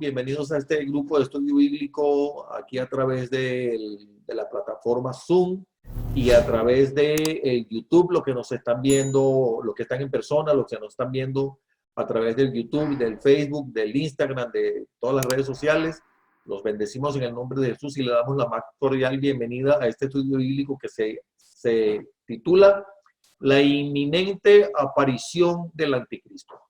bienvenidos a este grupo de estudio bíblico aquí a través de la plataforma Zoom y a través de YouTube, lo que nos están viendo, los que están en persona, los que nos están viendo a través del YouTube, del Facebook, del Instagram, de todas las redes sociales. Los bendecimos en el nombre de Jesús y le damos la más cordial bienvenida a este estudio bíblico que se titula La inminente aparición del anticristo.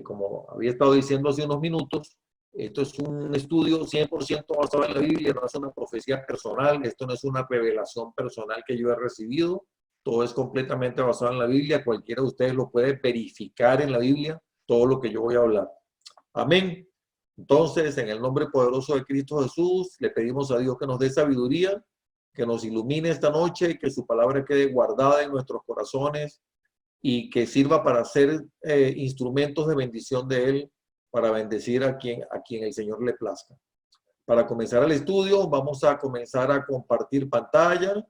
Como había estado diciendo hace unos minutos, esto es un estudio 100% basado en la Biblia, no es una profecía personal, esto no es una revelación personal que yo he recibido, todo es completamente basado en la Biblia, cualquiera de ustedes lo puede verificar en la Biblia, todo lo que yo voy a hablar. Amén. Entonces, en el nombre poderoso de Cristo Jesús, le pedimos a Dios que nos dé sabiduría, que nos ilumine esta noche y que su palabra quede guardada en nuestros corazones y que sirva para ser instrumentos de bendición de Él, para bendecir a quien el Señor le plazca. Para comenzar el estudio, vamos a comenzar a compartir pantalla.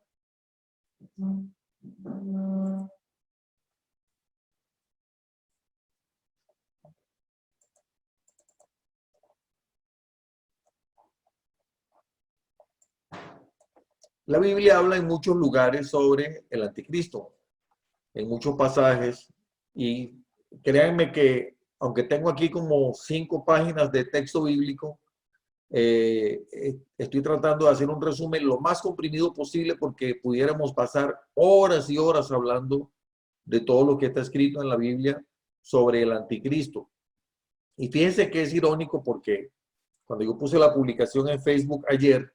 La Biblia habla en muchos lugares sobre el anticristo, en muchos pasajes, y créanme que aunque tengo aquí como 5 páginas de texto bíblico, estoy tratando de hacer un resumen lo más comprimido posible porque pudiéramos pasar horas y horas hablando de todo lo que está escrito en la Biblia sobre el anticristo. Y fíjense que es irónico porque cuando yo puse la publicación en Facebook ayer,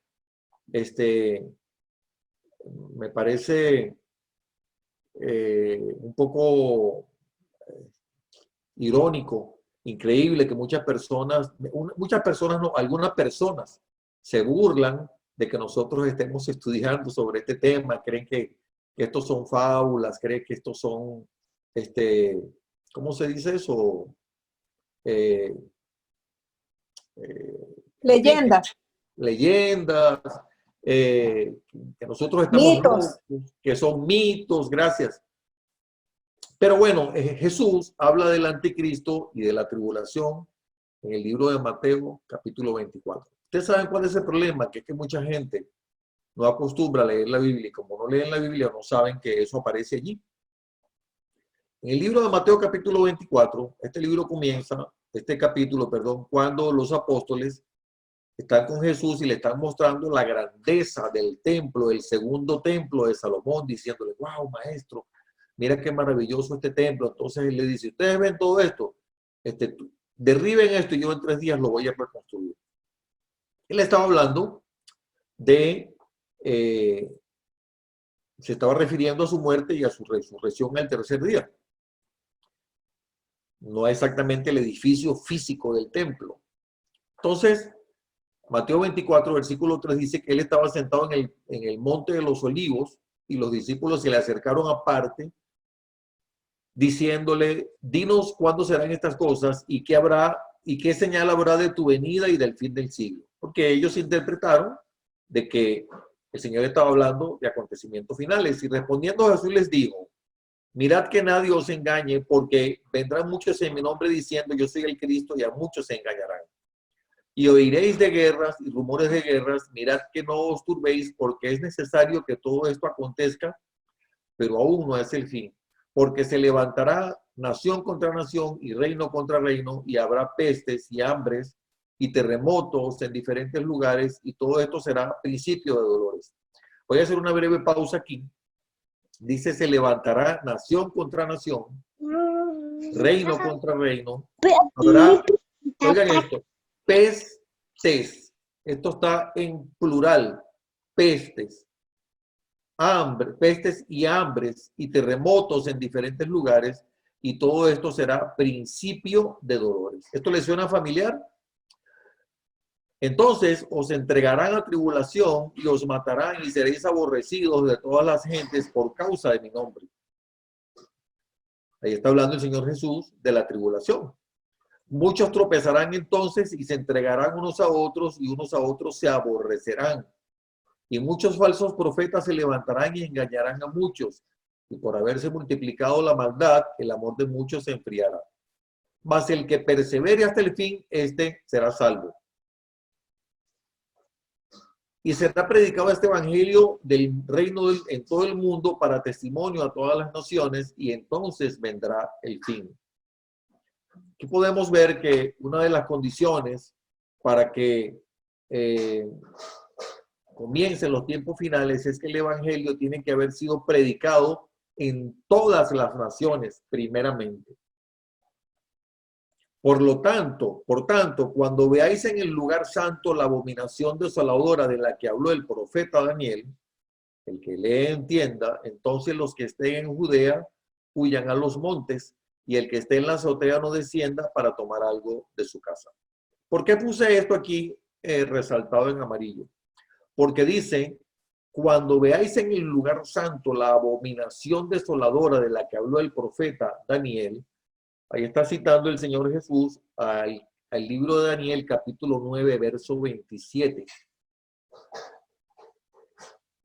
me parece un poco irónico, increíble que muchas personas no, algunas personas se burlan de que nosotros estemos estudiando sobre este tema, creen que estos son fábulas, creen que estos son, ¿cómo se dice eso? Leyendas. Leyendas, que nosotros estamos locos, que son mitos, gracias. Pero bueno, Jesús habla del anticristo y de la tribulación en el libro de Mateo, capítulo 24. Ustedes saben cuál es el problema, que es que mucha gente no acostumbra a leer la Biblia y como no leen la Biblia no saben que eso aparece allí. En el libro de Mateo, capítulo 24, este capítulo, cuando los apóstoles están con Jesús y le están mostrando la grandeza del templo, el segundo templo de Salomón, diciéndole, wow, maestro, mira qué maravilloso este templo. Entonces él le dice, ustedes ven todo esto, derriben esto y yo en 3 días lo voy a reconstruir. Él estaba hablando de, se estaba refiriendo a su muerte y a su resurrección el tercer día. No exactamente el edificio físico del templo. Entonces, Mateo 24, versículo 3 dice que él estaba sentado en el monte de los olivos y los discípulos se le acercaron aparte diciéndole, dinos cuándo serán estas cosas y qué habrá y qué señal habrá de tu venida y del fin del siglo. Porque ellos interpretaron de que el Señor estaba hablando de acontecimientos finales y respondiendo Jesús les dijo, mirad que nadie os engañe porque vendrán muchos en mi nombre diciendo yo soy el Cristo y a muchos se engañarán. Y oiréis de guerras y rumores de guerras, mirad que no os turbéis porque es necesario que todo esto acontezca, pero aún no es el fin. Porque se levantará nación contra nación y reino contra reino y habrá pestes y hambres y terremotos en diferentes lugares y todo esto será principio de dolores. Voy a hacer una breve pausa aquí. Dice se levantará nación contra nación, reino contra reino, habrá, oigan esto, pestes, esto está en plural, pestes, pestes y hambres y terremotos en diferentes lugares y todo esto será principio de dolores. ¿Esto les suena familiar? Entonces os entregarán a tribulación y os matarán y seréis aborrecidos de todas las gentes por causa de mi nombre. Ahí está hablando el Señor Jesús de la tribulación. Muchos tropezarán entonces y se entregarán unos a otros y unos a otros se aborrecerán. Y muchos falsos profetas se levantarán y engañarán a muchos. Y por haberse multiplicado la maldad, el amor de muchos se enfriará. mas el que persevere hasta el fin, este será salvo. Y será predicado este evangelio del reino en todo el mundo para testimonio a todas las naciones, y entonces vendrá el fin. Aquí podemos ver que una de las condiciones para que comiencen los tiempos finales es que el evangelio tiene que haber sido predicado en todas las naciones primeramente. Por tanto, cuando veáis en el lugar santo la abominación desoladora de la que habló el profeta Daniel, el que lee entienda, entonces los que estén en Judea huyan a los montes, y el que esté en la azotea no descienda para tomar algo de su casa. ¿Por qué puse esto aquí resaltado en amarillo? Porque dice, cuando veáis en el lugar santo la abominación desoladora de la que habló el profeta Daniel, ahí está citando el Señor Jesús al libro de Daniel, capítulo 9, verso 27.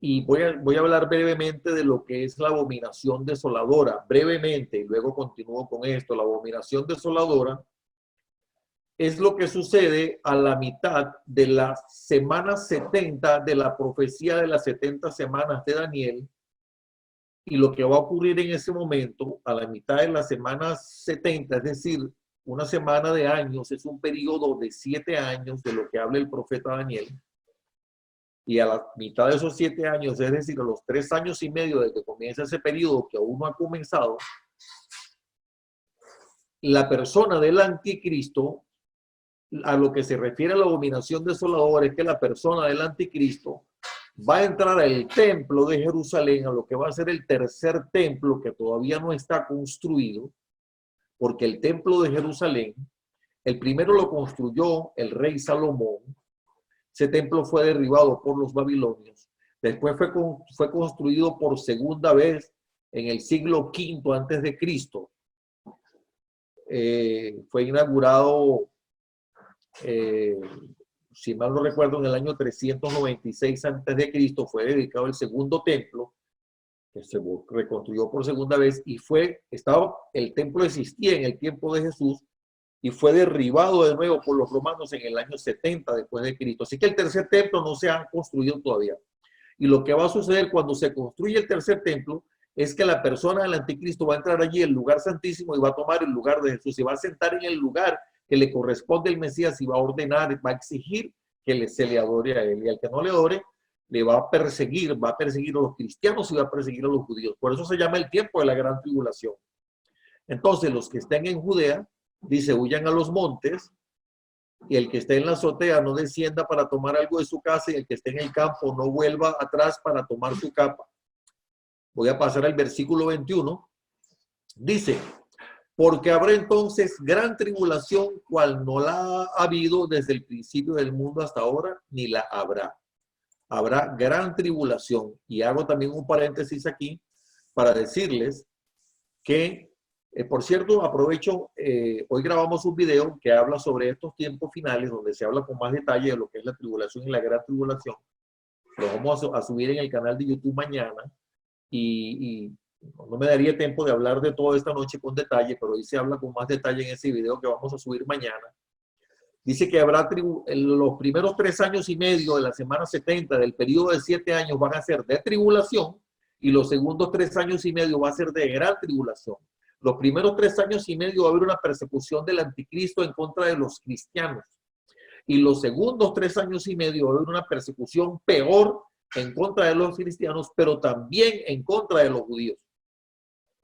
Y voy a hablar brevemente de lo que es la abominación desoladora, brevemente, y luego continúo con esto. La abominación desoladora es lo que sucede a la mitad de la semana 70 de la profecía de las 70 semanas de Daniel, y lo que va a ocurrir en ese momento, a la mitad de la semana 70, es decir, una semana de años, es un periodo de 7 años de lo que habla el profeta Daniel. Y a la mitad de esos 7 años, es decir, a los 3 años y medio de que comienza ese periodo que aún no ha comenzado, la persona del anticristo, a lo que se refiere a la abominación desoladora, es que la persona del anticristo va a entrar al templo de Jerusalén, a lo que va a ser el tercer templo que todavía no está construido, porque el templo de Jerusalén, el primero lo construyó el rey Salomón. Ese templo fue derribado por los babilonios. Después fue construido por segunda vez en el siglo V antes de Cristo. Fue inaugurado, si mal no recuerdo, en el año 396 antes de Cristo. Fue dedicado el segundo templo, que se reconstruyó por segunda vez, y el templo existía en el tiempo de Jesús, y fue derribado de nuevo por los romanos en el año 70 después de Cristo. Así que el tercer templo no se ha construido todavía. Y lo que va a suceder cuando se construye el tercer templo es que la persona del anticristo va a entrar allí, el lugar santísimo, y va a tomar el lugar de Jesús, y va a sentar en el lugar que le corresponde al Mesías, y va a ordenar, va a exigir que se le adore a él. Y al que no le adore, le va a perseguir a los cristianos y va a perseguir a los judíos. Por eso se llama el tiempo de la gran tribulación. Entonces, los que estén en Judea, dice, huyan a los montes, y el que esté en la azotea no descienda para tomar algo de su casa, y el que esté en el campo no vuelva atrás para tomar su capa. Voy a pasar al versículo 21. Dice, porque habrá entonces gran tribulación, cual no la ha habido desde el principio del mundo hasta ahora, ni la habrá. Habrá gran tribulación. Y hago también un paréntesis aquí para decirles que, por cierto, aprovecho, hoy grabamos un video que habla sobre estos tiempos finales, donde se habla con más detalle de lo que es la tribulación y la gran tribulación. Lo vamos a subir en el canal de YouTube mañana, y no me daría tiempo de hablar de todo esta noche con detalle, pero hoy se habla con más detalle en ese video que vamos a subir mañana. Dice que habrá los primeros 3 años y medio de la semana 70 del periodo de 7 años van a ser de tribulación, y los segundos 3 años y medio va a ser de gran tribulación. Los primeros 3 años y medio va a haber una persecución del anticristo en contra de los cristianos, y los segundos 3 años y medio va a haber una persecución peor en contra de los cristianos, pero también en contra de los judíos.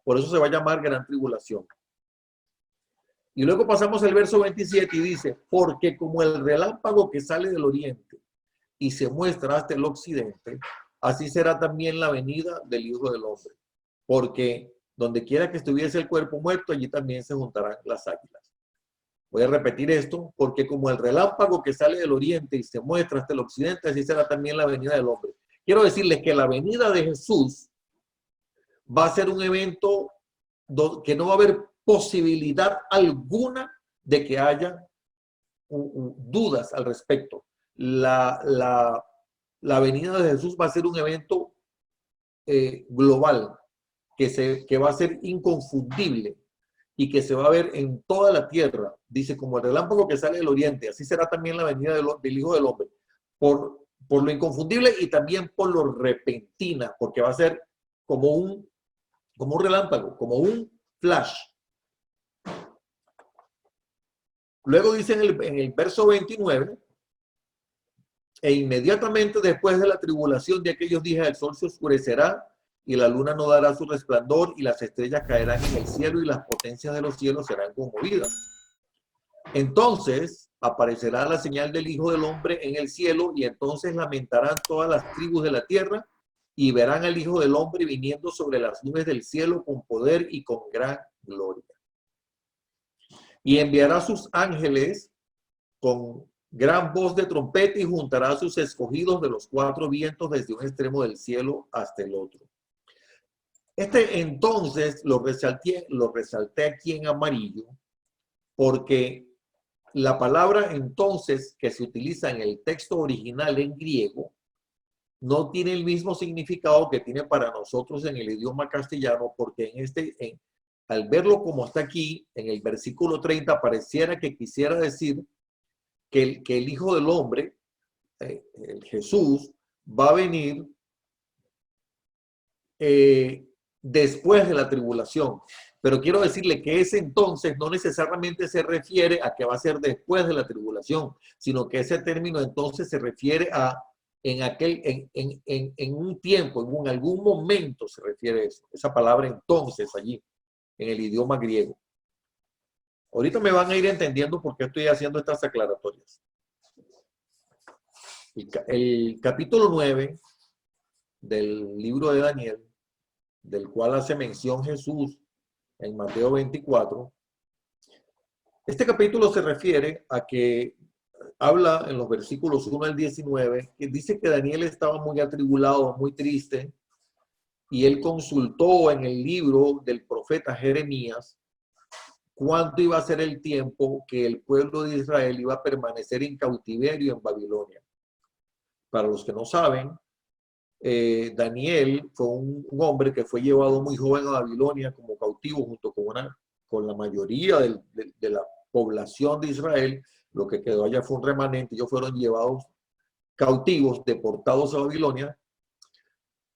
Por eso se va a llamar gran tribulación. Y luego pasamos al verso 27 y dice, porque como el relámpago que sale del oriente y se muestra hasta el occidente, así será también la venida del Hijo del Hombre. Porque donde quiera que estuviese el cuerpo muerto, allí también se juntarán las águilas. Voy a repetir esto, porque como el relámpago que sale del oriente y se muestra hasta el occidente, así será también la venida del hombre. Quiero decirles que la venida de Jesús va a ser un evento que no va a haber posibilidad alguna de que haya dudas al respecto. La venida de Jesús va a ser un evento global, que va a ser inconfundible. y que se va a ver en toda la tierra. Dice, como el relámpago que sale del oriente, así será también la venida del Hijo del Hombre. Por lo inconfundible y también por lo repentina, porque va a ser como un relámpago, como un flash. Luego dice en el verso 29, e inmediatamente después de la tribulación de aquellos días el sol se oscurecerá y la luna no dará su resplandor y las estrellas caerán en el cielo y las potencias de los cielos serán conmovidas. Entonces aparecerá la señal del Hijo del Hombre en el cielo y entonces lamentarán todas las tribus de la tierra y verán al Hijo del Hombre viniendo sobre las nubes del cielo con poder y con gran gloria. Y enviará a sus ángeles con gran voz de trompeta y juntará a sus escogidos de los cuatro vientos desde un extremo del cielo hasta el otro. Entonces lo resalté aquí en amarillo porque la palabra entonces que se utiliza en el texto original en griego no tiene el mismo significado que tiene para nosotros en el idioma castellano, porque al verlo como está aquí, en el versículo 30, pareciera que quisiera decir que el Hijo del Hombre, el Jesús, va a venir después de la tribulación. Pero quiero decirle que ese entonces no necesariamente se refiere a que va a ser después de la tribulación, sino que ese término entonces se refiere a en un tiempo, en algún momento se refiere a eso. Esa palabra entonces allí, en el idioma griego. Ahorita me van a ir entendiendo por qué estoy haciendo estas aclaratorias. El capítulo 9 del libro de Daniel, del cual hace mención Jesús en Mateo 24, este capítulo se refiere a que habla en los versículos 1 al 19, que dice que Daniel estaba muy atribulado, muy triste, y él consultó en el libro del profeta Jeremías cuánto iba a ser el tiempo que el pueblo de Israel iba a permanecer en cautiverio en Babilonia. Para los que no saben, Daniel fue un hombre que fue llevado muy joven a Babilonia como cautivo junto con la mayoría de la población de Israel. Lo que quedó allá fue un remanente. Ellos fueron llevados cautivos, deportados a Babilonia,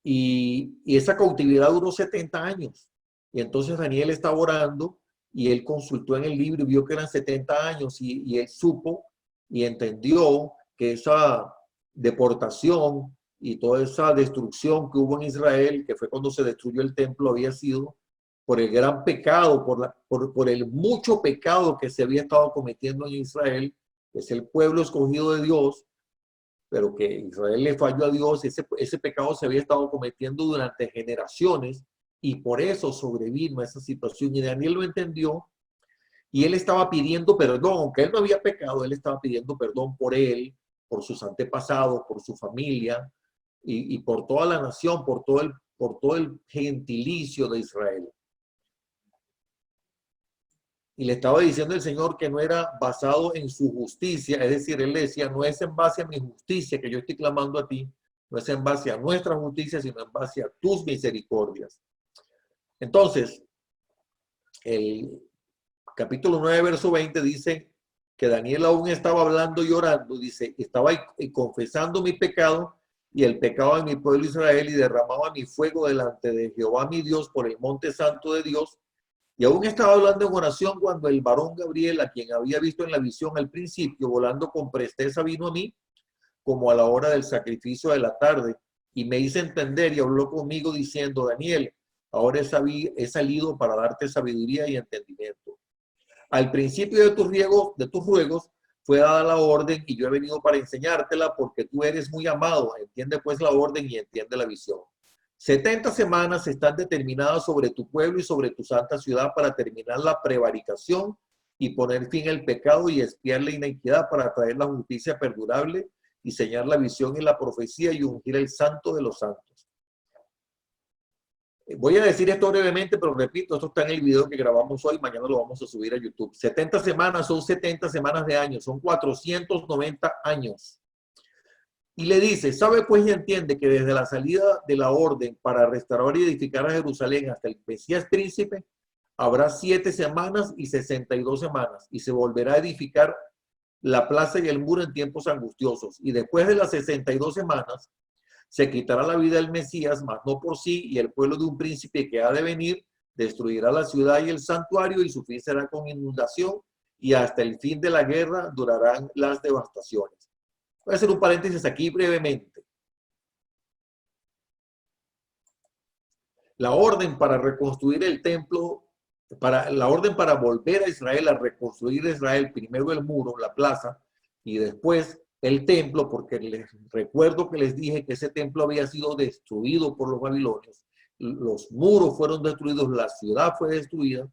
y esa cautividad duró 70 años. Y entonces Daniel estaba orando y él consultó en el libro y vio que eran 70 años y él supo y entendió que esa deportación y toda esa destrucción que hubo en Israel, que fue cuando se destruyó el templo, había sido por el gran pecado, por el mucho pecado que se había estado cometiendo en Israel, que es el pueblo escogido de Dios, pero que Israel le falló a Dios. Ese pecado se había estado cometiendo durante generaciones y por eso sobrevino a esa situación. Y Daniel lo entendió y él estaba pidiendo perdón, aunque él no había pecado, él estaba pidiendo perdón por él, por sus antepasados, por su familia y por toda la nación, por todo el gentilicio de Israel. Y le estaba diciendo el Señor que no era basado en su justicia, es decir, él le decía, no es en base a mi justicia que yo estoy clamando a ti, no es en base a nuestra justicia, sino en base a tus misericordias. Entonces, el capítulo 9, verso 20 dice que Daniel aún estaba hablando y orando, dice, estaba confesando mi pecado y el pecado de mi pueblo Israel y derramaba mi fuego delante de Jehová mi Dios por el monte santo de Dios. Y aún estaba hablando en oración cuando el varón Gabriel, a quien había visto en la visión al principio, volando con presteza, vino a mí, como a la hora del sacrificio de la tarde, y me hizo entender y habló conmigo diciendo, Daniel, ahora he salido para darte sabiduría y entendimiento. Al principio de tus ruegos fue dada la orden y yo he venido para enseñártela porque tú eres muy amado. Entiende pues la orden y entiende la visión. 70 semanas están determinadas sobre tu pueblo y sobre tu santa ciudad para terminar la prevaricación y poner fin al pecado y expiar la iniquidad para traer la justicia perdurable y sellar la visión y la profecía y ungir el santo de los santos. Voy a decir esto brevemente, pero repito, esto está en el video que grabamos hoy, mañana lo vamos a subir a YouTube. 70 semanas son 70 semanas de años, son 490 años. Y le dice, sabe pues y entiende que desde la salida de la orden para restaurar y edificar a Jerusalén hasta el Mesías príncipe, habrá 7 semanas y 62 semanas, y se volverá a edificar la plaza y el muro en tiempos angustiosos. Y después de las 62 semanas, se quitará la vida del Mesías, mas no por sí, y el pueblo de un príncipe que ha de venir destruirá la ciudad y el santuario, y su fin será con inundación, y hasta el fin de la guerra durarán las devastaciones. Voy a hacer un paréntesis aquí brevemente. La orden para reconstruir el templo, la orden para volver a Israel, a reconstruir Israel, primero el muro, la plaza, y después el templo, porque les recuerdo que les dije que ese templo había sido destruido por los babilonios, los muros fueron destruidos, la ciudad fue destruida.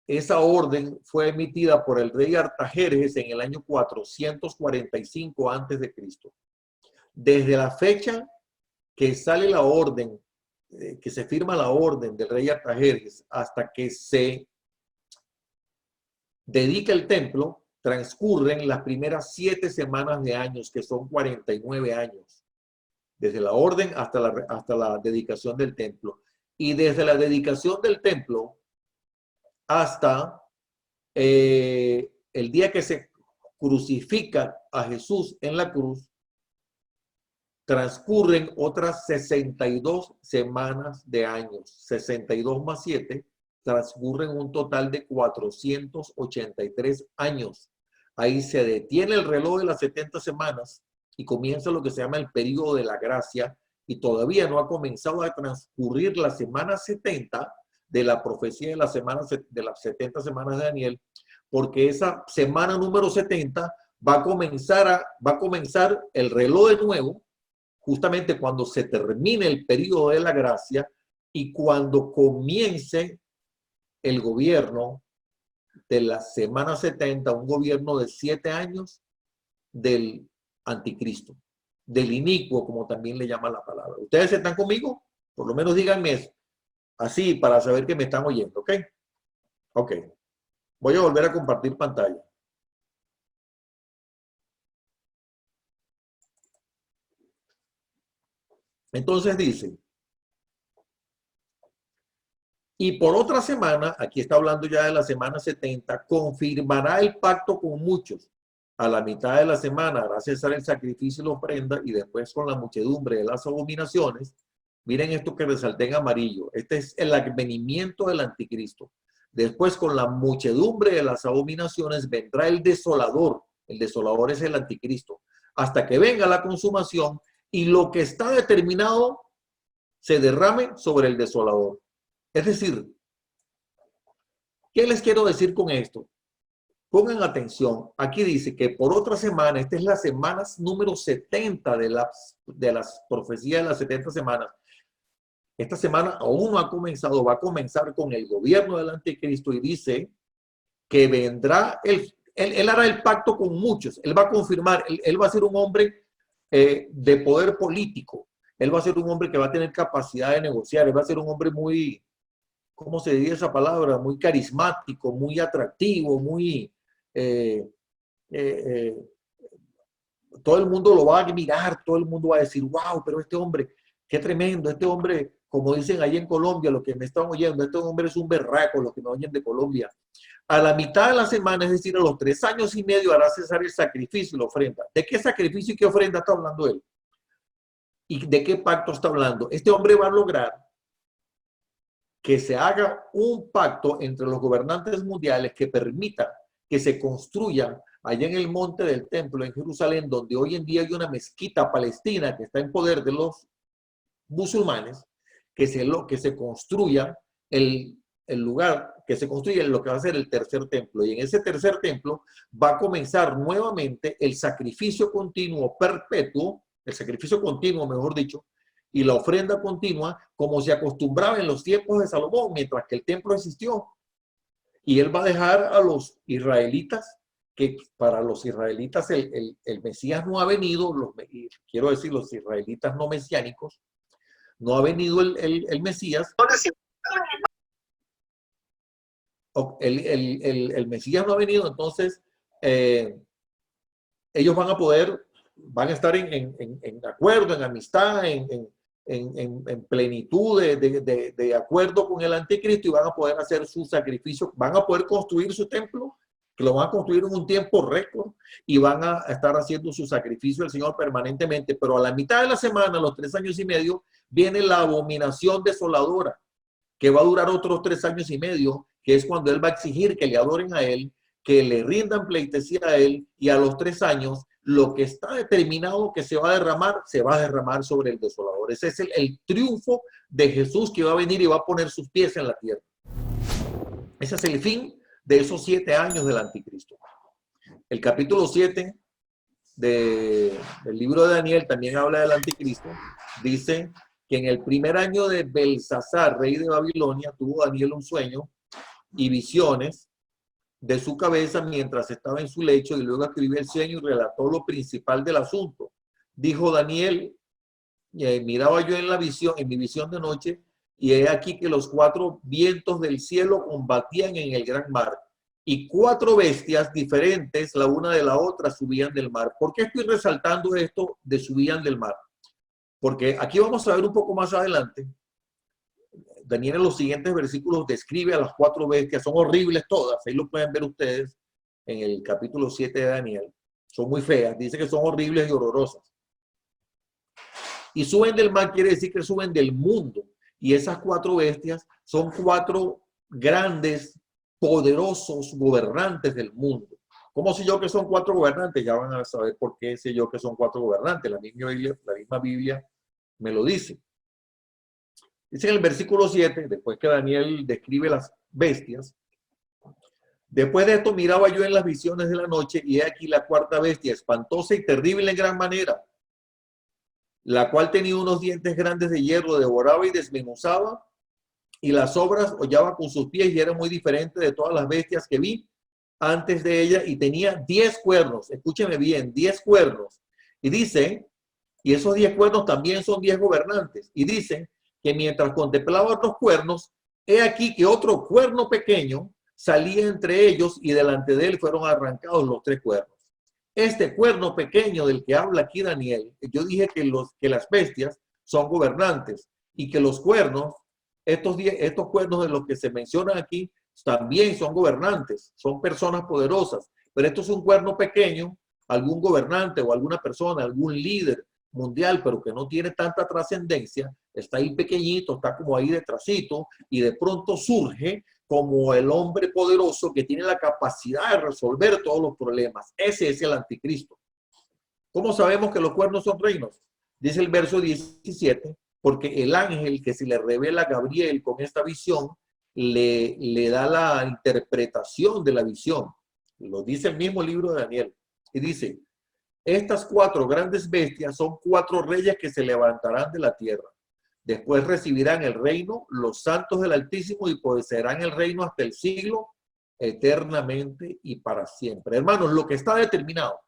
Esa orden fue emitida por el rey Artajerjes en el año 445 a.C. Desde la fecha que sale la orden, que se firma la orden del rey Artajerjes hasta que se dedica el templo, transcurren las primeras 7 semanas de años, que son 49 años, desde la orden hasta la dedicación del templo. Y desde la dedicación del templo hasta el día que se crucifica a Jesús en la cruz, transcurren otras 62 semanas de años. 62 más 7 transcurren un total de 483 años. Ahí se detiene el reloj de las 70 semanas y comienza lo que se llama el periodo de la gracia, y todavía no ha comenzado a transcurrir la semana 70 de la profecía de las 70 semanas de Daniel, porque esa semana número 70 va a comenzar el reloj de nuevo, justamente cuando se termine el periodo de la gracia y cuando comience el gobierno de la semana 70, un gobierno de 7 años del anticristo, del inicuo, como también le llama la palabra. ¿Ustedes están conmigo? Por lo menos díganme eso, así para saber que me están oyendo, ¿ok? Ok. Voy a volver a compartir pantalla. Entonces dice, y por otra semana, aquí está hablando ya de la semana 70, confirmará el pacto con muchos. A la mitad de la semana hará cesar el sacrificio y la ofrenda, y después con la muchedumbre de las abominaciones. Miren esto que resalté en amarillo. Este es el advenimiento del anticristo. Después con la muchedumbre de las abominaciones vendrá el desolador. El desolador es el anticristo. Hasta que venga la consumación y lo que está determinado se derrame sobre el desolador. Es decir, ¿qué les quiero decir con esto? Pongan atención, aquí dice que por otra semana, esta es la semana número 70 de las profecías de las 70 semanas. Esta semana aún no ha comenzado, va a comenzar con el gobierno del anticristo, y dice que vendrá, él hará el pacto con muchos, él va a confirmar, él va a ser un hombre de poder político, él va a ser un hombre que va a tener capacidad de negociar, él va a ser un hombre muy, ¿cómo se dice esa palabra? Muy carismático, muy atractivo, muy... todo el mundo lo va a admirar, todo el mundo va a decir, wow, pero este hombre, qué tremendo, este hombre, como dicen ahí en Colombia, los que me están oyendo, este hombre es un berraco, los que me oyen de Colombia. A la mitad de la semana, es decir, a los 3 años y medio, hará cesar el sacrificio y la ofrenda. ¿De qué sacrificio y qué ofrenda está hablando él? ¿Y de qué pacto está hablando? Este hombre va a lograr que se haga un pacto entre los gobernantes mundiales que permita que se construya allá en el monte del templo en Jerusalén, donde hoy en día hay una mezquita palestina que está en poder de los musulmanes, que se construya el lugar, que se construya lo que va a ser el tercer templo. Y en ese tercer templo va a comenzar nuevamente el sacrificio continuo perpetuo, el sacrificio continuo, mejor dicho, y la ofrenda continua, como se acostumbraba en los tiempos de Salomón, mientras que el templo existió. Y él va a dejar a los israelitas, que para los israelitas el Mesías no ha venido, quiero decir, los israelitas no mesiánicos, no ha venido el Mesías. El Mesías no ha venido, entonces ellos van a estar en acuerdo, en amistad, en plenitud de acuerdo con el anticristo y van a poder hacer su sacrificio, van a poder construir su templo, que lo van a construir en un tiempo récord y van a estar haciendo su sacrificio al Señor permanentemente. Pero a la mitad de la semana, los 3 años y medio, viene la abominación desoladora, que va a durar otros 3 años y medio, que es cuando Él va a exigir que le adoren a Él, que le rindan pleitesía a Él, y a los 3 años, lo que está determinado que se va a derramar sobre el desolador. Ese es el triunfo de Jesús, que va a venir y va a poner sus pies en la tierra. Ese es el fin de esos 7 años del anticristo. El capítulo 7 del libro de Daniel también habla del anticristo. Dice que en el primer año de Belsasar, rey de Babilonia, tuvo Daniel un sueño y visiones de su cabeza mientras estaba en su lecho, y luego escribió el sueño y relató lo principal del asunto. Dijo Daniel, miraba yo en la visión, en mi visión de noche, y he aquí que los 4 vientos del cielo combatían en el gran mar, y 4 bestias diferentes, la una de la otra, subían del mar. ¿Por qué estoy resaltando esto de subían del mar? Porque aquí vamos a ver un poco más adelante. Daniel en los siguientes versículos describe a las 4 bestias, son horribles todas, ahí lo pueden ver ustedes en el capítulo 7 de Daniel, son muy feas, dice que son horribles y horrorosas. Y suben del mar quiere decir que suben del mundo, y esas 4 bestias son 4 grandes, poderosos gobernantes del mundo. ¿Cómo sé yo que son 4 gobernantes? Ya van a saber por qué sé yo que son 4 gobernantes, la misma Biblia me lo dice. Dice en el versículo 7, después que Daniel describe las bestias, después de esto miraba yo en las visiones de la noche, y he aquí la 4ª bestia, espantosa y terrible en gran manera, la cual tenía unos dientes grandes de hierro, devoraba y desmenuzaba, y las obras hollaba con sus pies, y era muy diferente de todas las bestias que vi antes de ella, y tenía 10 cuernos, escúcheme bien, 10 cuernos, y dice, y esos 10 cuernos también son 10 gobernantes, y dicen que mientras contemplaba otros cuernos, he aquí que otro cuerno pequeño salía entre ellos, y delante de él fueron arrancados los 3 cuernos. Este cuerno pequeño del que habla aquí Daniel, yo dije que las bestias son gobernantes, y que los cuernos, estos cuernos de los que se mencionan aquí, también son gobernantes, son personas poderosas, pero esto es un cuerno pequeño, algún gobernante o alguna persona, algún líder mundial, pero que no tiene tanta trascendencia, está ahí pequeñito, está como ahí detrásito, y de pronto surge como el hombre poderoso que tiene la capacidad de resolver todos los problemas. Ese es el anticristo. ¿Cómo sabemos que los cuernos son reinos? Dice el verso 17, porque el ángel que se le revela a Gabriel con esta visión, le da la interpretación de la visión. Lo dice el mismo libro de Daniel. Y dice, estas 4 grandes bestias son 4 reyes que se levantarán de la tierra. Después recibirán el reino los santos del Altísimo, y poseerán el reino hasta el siglo, eternamente y para siempre. Hermanos, lo que está determinado,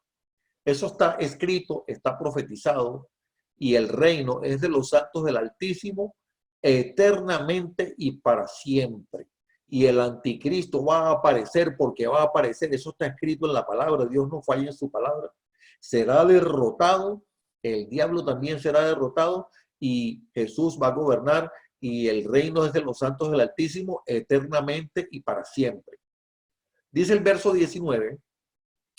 eso está escrito, está profetizado, y el reino es de los santos del Altísimo eternamente y para siempre. Y el anticristo va a aparecer, porque va a aparecer, eso está escrito en la palabra, Dios no falla en su palabra. Será derrotado, el diablo también será derrotado, y Jesús va a gobernar, y el reino es de los santos del Altísimo eternamente y para siempre. Dice el verso 19,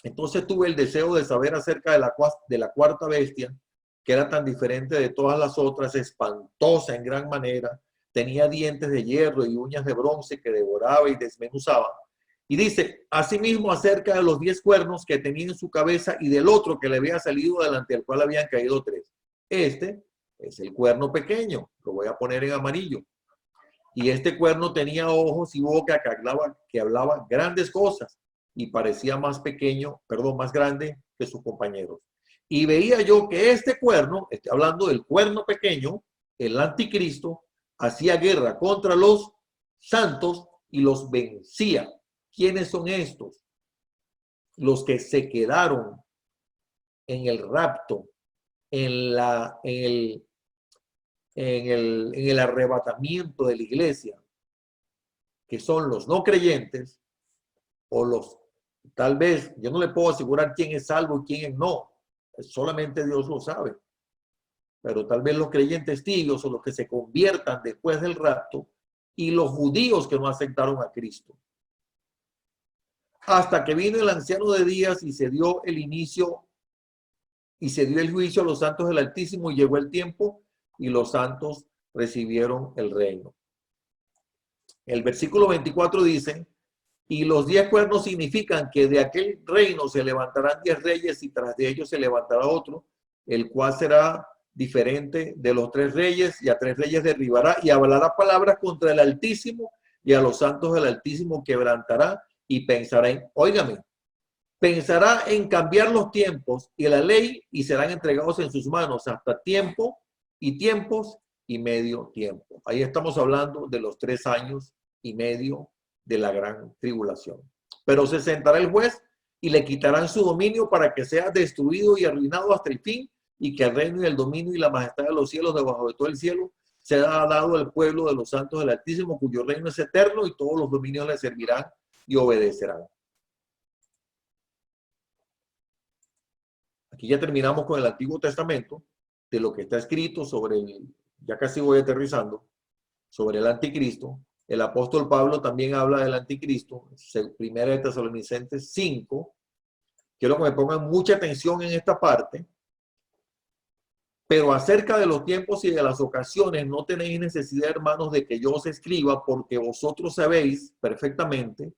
entonces tuve el deseo de saber acerca de la 4ª bestia, que era tan diferente de todas las otras, espantosa en gran manera, tenía dientes de hierro y uñas de bronce, que devoraba y desmenuzaba. Y dice, asimismo acerca de los 10 cuernos que tenía en su cabeza, y del otro que le había salido delante, del cual habían caído 3. Este es el cuerno pequeño, lo voy a poner en amarillo. Y este cuerno tenía ojos y boca que hablaba grandes cosas, y parecía más grande que sus compañeros. Y veía yo que este cuerno, estoy hablando del cuerno pequeño, el anticristo, hacía guerra contra los santos y los vencía. ¿Quiénes son estos? Los que se quedaron en el rapto, en el arrebatamiento de la iglesia, que son los no creyentes, o los, tal vez, yo no le puedo asegurar quién es salvo y quién es no, solamente Dios lo sabe. pero tal vez los creyentes tibios o los que se conviertan después del rapto y los judíos que no aceptaron a Cristo. Hasta que vino el anciano de días y se dio el inicio y se dio el juicio a los santos del Altísimo y llegó el tiempo y los santos recibieron el reino. El versículo 24 dice, y los 10 cuernos significan que de aquel reino se levantarán 10 reyes y tras de ellos se levantará otro, el cual será diferente de los 3 reyes y a 3 reyes derribará y hablará palabras contra el Altísimo y a los santos del Altísimo quebrantará y pensará en, óigame, pensará en cambiar los tiempos y la ley y serán entregados en sus manos hasta tiempo y tiempos y medio tiempo. Ahí estamos hablando de los 3 años y medio de la gran tribulación. Pero se sentará el juez y le quitarán su dominio para que sea destruido y arruinado hasta el fin y que el reino y el dominio y la majestad de los cielos debajo de todo el cielo se ha dado al pueblo de los santos del Altísimo, cuyo reino es eterno y todos los dominios le servirán y obedecerán. Aquí ya terminamos con el Antiguo Testamento, de lo que está escrito sobre ya casi voy aterrizando, sobre el anticristo. El apóstol Pablo también habla del anticristo, primera de Tesalonicenses 5. Quiero que me pongan mucha atención en esta parte. Pero acerca de los tiempos y de las ocasiones no tenéis necesidad, hermanos, de que yo os escriba, porque vosotros sabéis perfectamente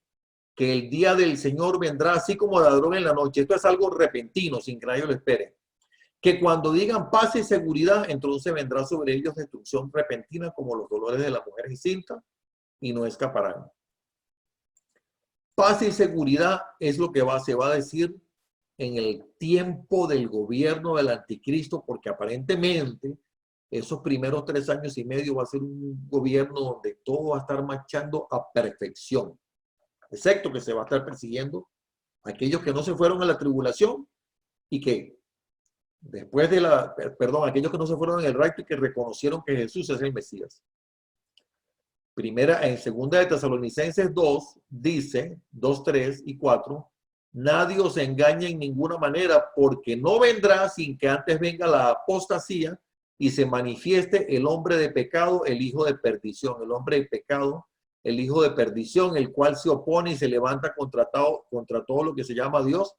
que el día del Señor vendrá así como ladrón en la noche. Esto es algo repentino, sin que nadie lo espere. Que cuando digan paz y seguridad, entonces vendrá sobre ellos destrucción repentina como los dolores de la mujer encinta y no escaparán. Paz y seguridad es lo que se va a decir en el tiempo del gobierno del anticristo, porque aparentemente esos primeros 3 años y medio va a ser un gobierno donde todo va a estar marchando a perfección, excepto que se va a estar persiguiendo a aquellos que no se fueron a la tribulación y que después de aquellos que no se fueron en el rapto y que reconocieron que Jesús es el Mesías. En segunda de Tesalonicenses 2 dice, 2, 3 y 4, nadie os engañe en ninguna manera, porque no vendrá sin que antes venga la apostasía y se manifieste el hombre de pecado, el hijo de perdición. El hombre de pecado, el hijo de perdición, el cual se opone y se levanta contra todo lo que se llama Dios,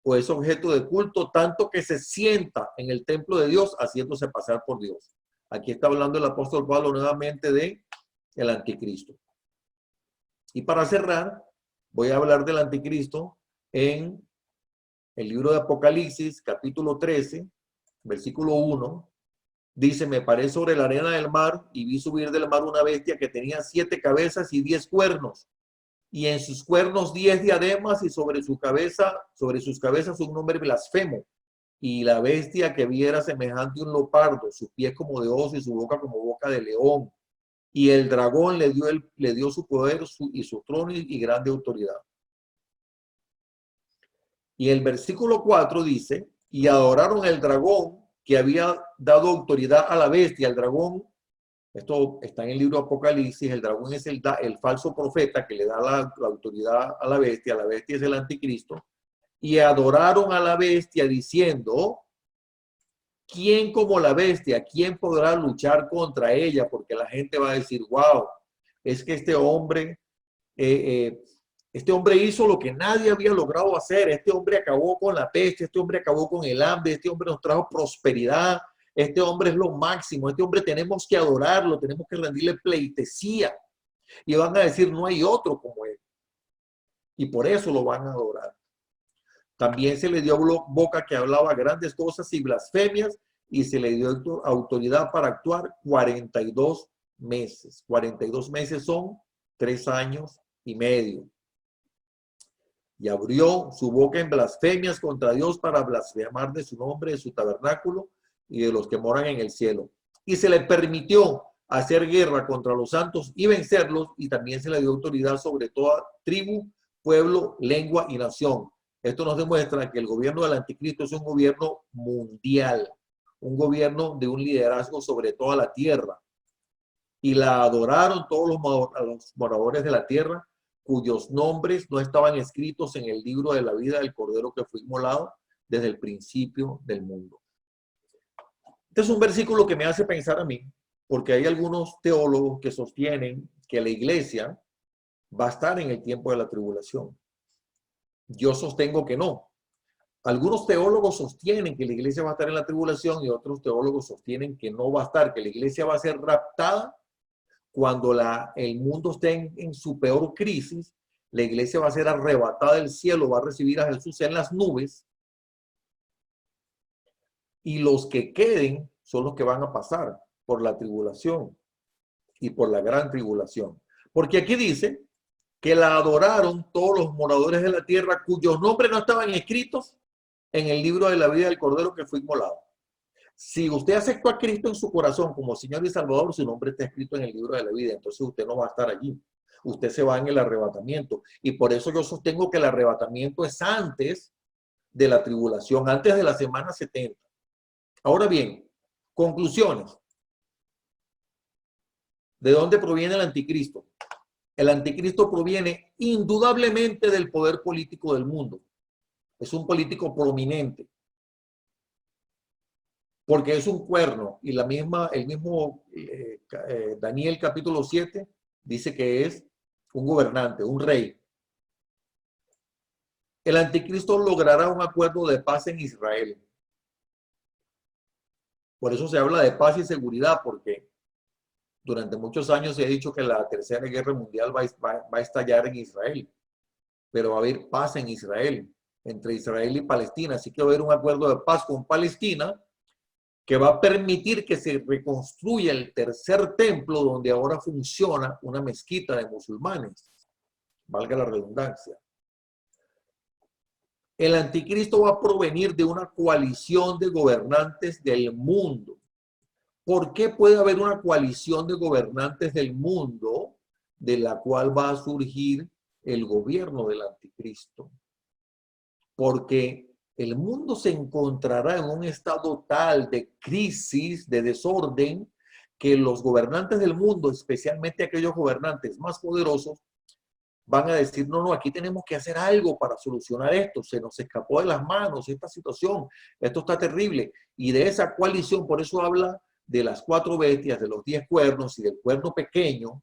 o es objeto de culto, tanto que se sienta en el templo de Dios, haciéndose pasar por Dios. Aquí está hablando el apóstol Pablo nuevamente de el anticristo. Y para cerrar, voy a hablar del anticristo en el libro de Apocalipsis, capítulo 13, versículo 1. Dice, me paré sobre la arena del mar y vi subir del mar una bestia que tenía 7 cabezas y 10 cuernos, y en sus cuernos 10 diademas, y sobre sus cabezas un nombre blasfemo. Y la bestia que vi era semejante a un leopardo, sus pies como de oso y su boca como boca de león. Y el dragón le dio su poder y su trono y grande autoridad. Y el versículo 4 dice, y adoraron al dragón que había dado autoridad a la bestia. El dragón, esto está en el libro de Apocalipsis, el dragón es el falso profeta que le da la autoridad a la bestia es el anticristo. Y adoraron a la bestia diciendo, ¿quién como la bestia? ¿Quién podrá luchar contra ella? Porque la gente va a decir, wow, es que este hombre hizo lo que nadie había logrado hacer. Este hombre acabó con la peste, este hombre acabó con el hambre, este hombre nos trajo prosperidad, este hombre es lo máximo, este hombre tenemos que adorarlo, tenemos que rendirle pleitesía. Y van a decir, no hay otro como él. Y por eso lo van a adorar. También se le dio boca que hablaba grandes cosas y blasfemias, y se le dio autoridad para actuar 42 meses. 42 meses son 3 años y medio. Y abrió su boca en blasfemias contra Dios para blasfemar de su nombre, de su tabernáculo y de los que moran en el cielo. Y se le permitió hacer guerra contra los santos y vencerlos, y también se le dio autoridad sobre toda tribu, pueblo, lengua y nación. Esto nos demuestra que el gobierno del anticristo es un gobierno mundial, un gobierno de un liderazgo sobre toda la tierra. Y la adoraron todos los moradores de la tierra, cuyos nombres no estaban escritos en el libro de la vida del Cordero que fue inmolado desde el principio del mundo. Este es un versículo que me hace pensar a mí, porque hay algunos teólogos que sostienen que la iglesia va a estar en el tiempo de la tribulación. Yo sostengo que no. Algunos teólogos sostienen que la iglesia va a estar en la tribulación y otros teólogos sostienen que no va a estar, que la iglesia va a ser raptada cuando el mundo esté en su peor crisis. La iglesia va a ser arrebatada del cielo, va a recibir a Jesús en las nubes y los que queden son los que van a pasar por la tribulación y por la gran tribulación. Porque aquí dice que la adoraron todos los moradores de la tierra cuyos nombres no estaban escritos en el libro de la vida del Cordero que fue inmolado. Si usted aceptó a Cristo en su corazón como Señor y Salvador, su nombre está escrito en el libro de la vida, entonces usted no va a estar allí. Usted se va en el arrebatamiento. Y por eso yo sostengo que el arrebatamiento es antes de la tribulación, antes de la semana 70. Ahora bien, conclusiones. ¿De dónde proviene el anticristo? El anticristo proviene indudablemente del poder político del mundo. Es un político prominente. Porque es un cuerno. Y el mismo Daniel capítulo 7 dice que es un gobernante, un rey. El anticristo logrará un acuerdo de paz en Israel. Por eso se habla de paz y seguridad, porque durante muchos años se ha dicho que la tercera guerra mundial va a estallar en Israel, pero va a haber paz en Israel, entre Israel y Palestina. Así que va a haber un acuerdo de paz con Palestina que va a permitir que se reconstruya el tercer templo donde ahora funciona una mezquita de musulmanes, valga la redundancia. El anticristo va a provenir de una coalición de gobernantes del mundo. ¿Por qué puede haber una coalición de gobernantes del mundo de la cual va a surgir el gobierno del anticristo? Porque el mundo se encontrará en un estado tal de crisis, de desorden, que los gobernantes del mundo, especialmente aquellos gobernantes más poderosos, van a decir, no, aquí tenemos que hacer algo para solucionar esto, se nos escapó de las manos esta situación, esto está terrible. Y de esa coalición, por eso habla de las 4 bestias, de los 10 cuernos y del cuerno pequeño.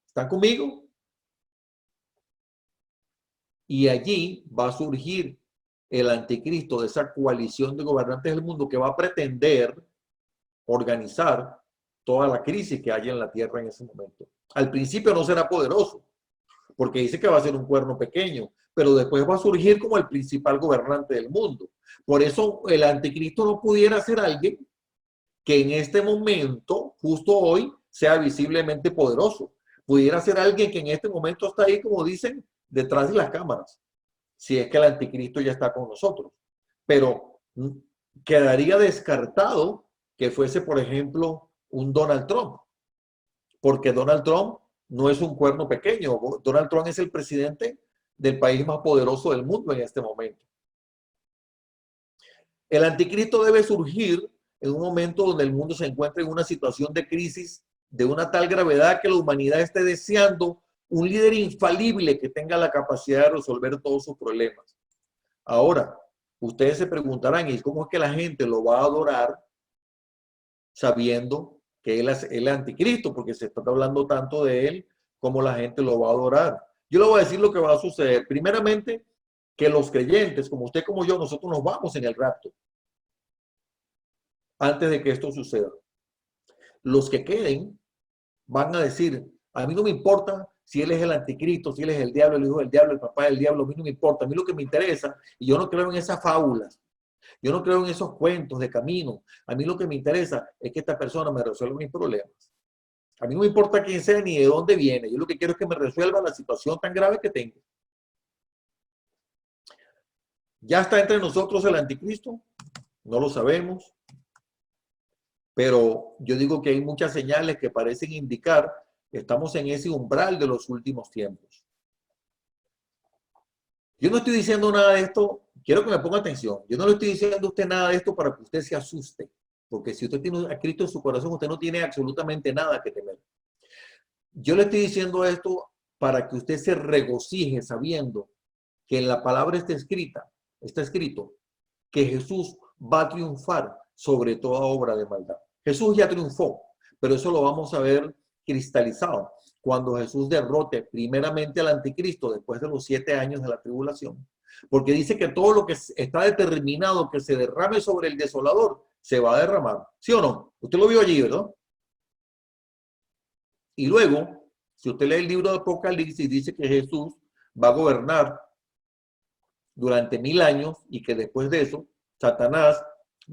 ¿Están conmigo? Y allí va a surgir el anticristo de esa coalición de gobernantes del mundo que va a pretender organizar toda la crisis que hay en la tierra en ese momento. Al principio no será poderoso, porque dice que va a ser un cuerno pequeño, pero después va a surgir como el principal gobernante del mundo. Por eso el anticristo no pudiera ser alguien que en este momento, justo hoy, sea visiblemente poderoso. Pudiera ser alguien que en este momento está ahí, como dicen, detrás de las cámaras, si es que el anticristo ya está con nosotros. Pero quedaría descartado que fuese, por ejemplo, un Donald Trump, porque Donald Trump no es un cuerno pequeño. Donald Trump es el presidente del país más poderoso del mundo en este momento. El anticristo debe surgir en un momento donde el mundo se encuentra en una situación de crisis de una tal gravedad que la humanidad esté deseando un líder infalible que tenga la capacidad de resolver todos sus problemas. Ahora, ustedes se preguntarán, ¿y cómo es que la gente lo va a adorar sabiendo que él es el anticristo? Porque se está hablando tanto de él, como la gente lo va a adorar. Yo le voy a decir lo que va a suceder. Primeramente, que los creyentes, como usted, como yo, nosotros nos vamos en el rapto antes de que esto suceda. Los que queden van a decir, a mí no me importa si él es el anticristo, si él es el diablo, el hijo del diablo, el papá del diablo, a mí no me importa. A mí lo que me interesa, y yo no creo en esas fábulas, yo no creo en esos cuentos de camino. A mí lo que me interesa es que esta persona me resuelva mis problemas. A mí no me importa quién sea ni de dónde viene. Yo lo que quiero es que me resuelva la situación tan grave que tengo. ¿Ya está entre nosotros el anticristo? No lo sabemos. Pero yo digo que hay muchas señales que parecen indicar que estamos en ese umbral de los últimos tiempos. Yo no estoy diciendo nada de esto, quiero que me ponga atención. Yo no le estoy diciendo a usted nada de esto para que usted se asuste. Porque si usted tiene a Cristo en su corazón, usted no tiene absolutamente nada que temer. Yo le estoy diciendo esto para que usted se regocije sabiendo que en la palabra está escrito que Jesús va a triunfar sobre toda obra de maldad. Jesús ya triunfó, pero eso lo vamos a ver cristalizado cuando Jesús derrote primeramente al anticristo después de los 7 años de la tribulación. Porque dice que todo lo que está determinado que se derrame sobre el desolador se va a derramar. ¿Sí o no? Usted lo vio allí, ¿verdad? Y luego, si usted lee el libro de Apocalipsis, dice que Jesús va a gobernar durante 1000 años y que después de eso, Satanás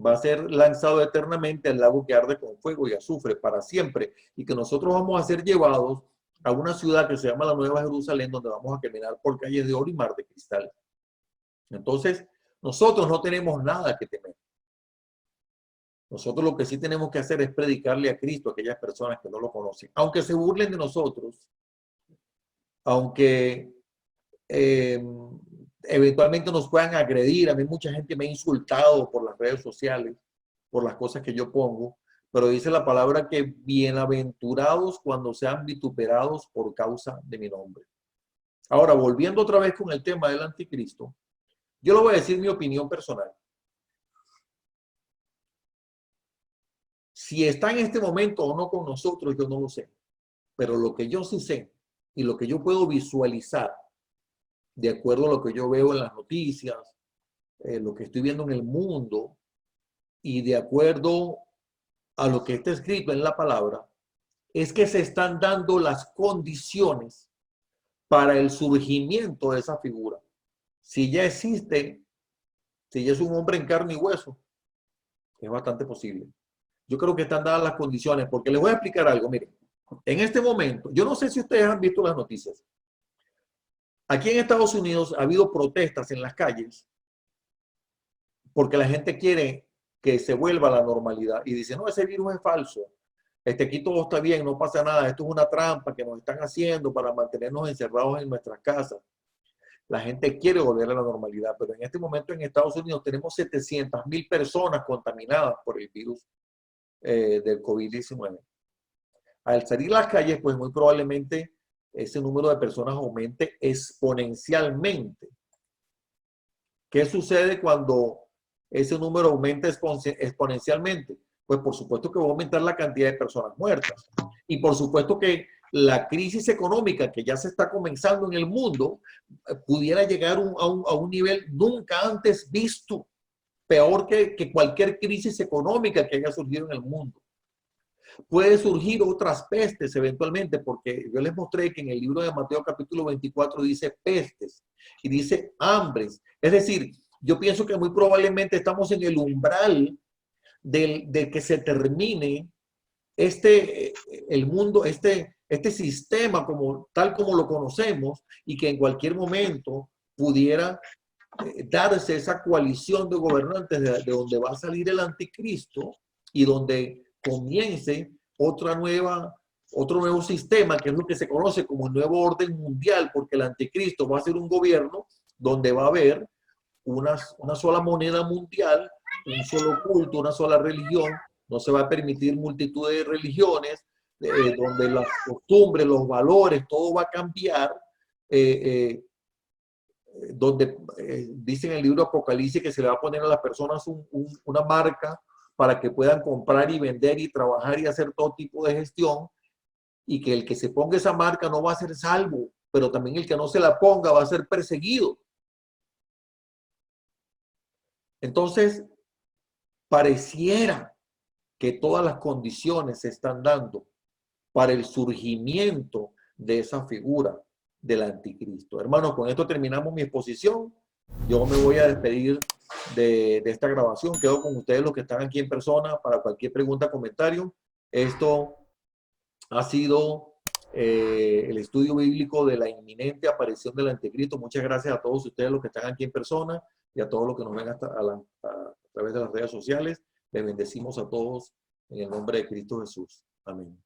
va a ser lanzado eternamente al lago que arde con fuego y azufre para siempre, y que nosotros vamos a ser llevados a una ciudad que se llama la Nueva Jerusalén, donde vamos a caminar por calles de oro y mar de cristal. Entonces, nosotros no tenemos nada que temer. Nosotros lo que sí tenemos que hacer es predicarle a Cristo a aquellas personas que no lo conocen, aunque se burlen de nosotros, aunque eventualmente nos puedan agredir. A mí mucha gente me ha insultado por las redes sociales, por las cosas que yo pongo, pero dice la palabra que bienaventurados cuando sean vituperados por causa de mi nombre. Ahora, volviendo otra vez con el tema del anticristo, yo le voy a decir mi opinión personal. Si está en este momento o no con nosotros, yo no lo sé. Pero lo que yo sí sé y lo que yo puedo visualizar, de acuerdo a lo que yo veo en las noticias, lo que estoy viendo en el mundo, y de acuerdo a lo que está escrito en la palabra, es que se están dando las condiciones para el surgimiento de esa figura. Si ya existe, si ya es un hombre en carne y hueso, es bastante posible. Yo creo que están dadas las condiciones, porque les voy a explicar algo. Miren, en este momento, yo no sé si ustedes han visto las noticias. Aquí en Estados Unidos ha habido protestas en las calles porque la gente quiere que se vuelva a la normalidad y dice, no, ese virus es falso. Aquí todo está bien, no pasa nada. Esto es una trampa que nos están haciendo para mantenernos encerrados en nuestras casas. La gente quiere volver a la normalidad, pero en este momento en Estados Unidos tenemos 700,000 personas contaminadas por el virus del COVID-19. Al salir a las calles, pues muy probablemente ese número de personas aumente exponencialmente. ¿Qué sucede cuando ese número aumenta exponencialmente? Pues por supuesto que va a aumentar la cantidad de personas muertas. Y por supuesto que la crisis económica que ya se está comenzando en el mundo pudiera llegar a un nivel nunca antes visto, peor que cualquier crisis económica que haya surgido en el mundo. Puede surgir otras pestes eventualmente, porque yo les mostré que en el libro de Mateo capítulo 24 dice pestes y dice hambres. Es decir, yo pienso que muy probablemente estamos en el umbral de que se termine el mundo, este sistema tal como lo conocemos, y que en cualquier momento pudiera darse esa coalición de gobernantes de donde va a salir el anticristo y donde comience otro nuevo sistema, que es lo que se conoce como el nuevo orden mundial, porque el anticristo va a ser un gobierno donde va a haber una sola moneda mundial, un solo culto, una sola religión. No se va a permitir multitud de religiones, donde las costumbres, los valores, todo va a cambiar, donde dice en el libro Apocalipsis que se le va a poner a las personas una marca para que puedan comprar y vender y trabajar y hacer todo tipo de gestión, y que el que se ponga esa marca no va a ser salvo, pero también el que no se la ponga va a ser perseguido. Entonces, pareciera que todas las condiciones se están dando para el surgimiento de esa figura del anticristo. Hermanos, con esto terminamos mi exposición. Yo me voy a despedir de esta grabación. Quedo con ustedes los que están aquí en persona para cualquier pregunta, comentario. Esto ha sido el estudio bíblico de la inminente aparición del anticristo. Muchas gracias a todos ustedes los que están aquí en persona y a todos los que nos ven a través de las redes sociales. Les bendecimos a todos en el nombre de Cristo Jesús. Amén.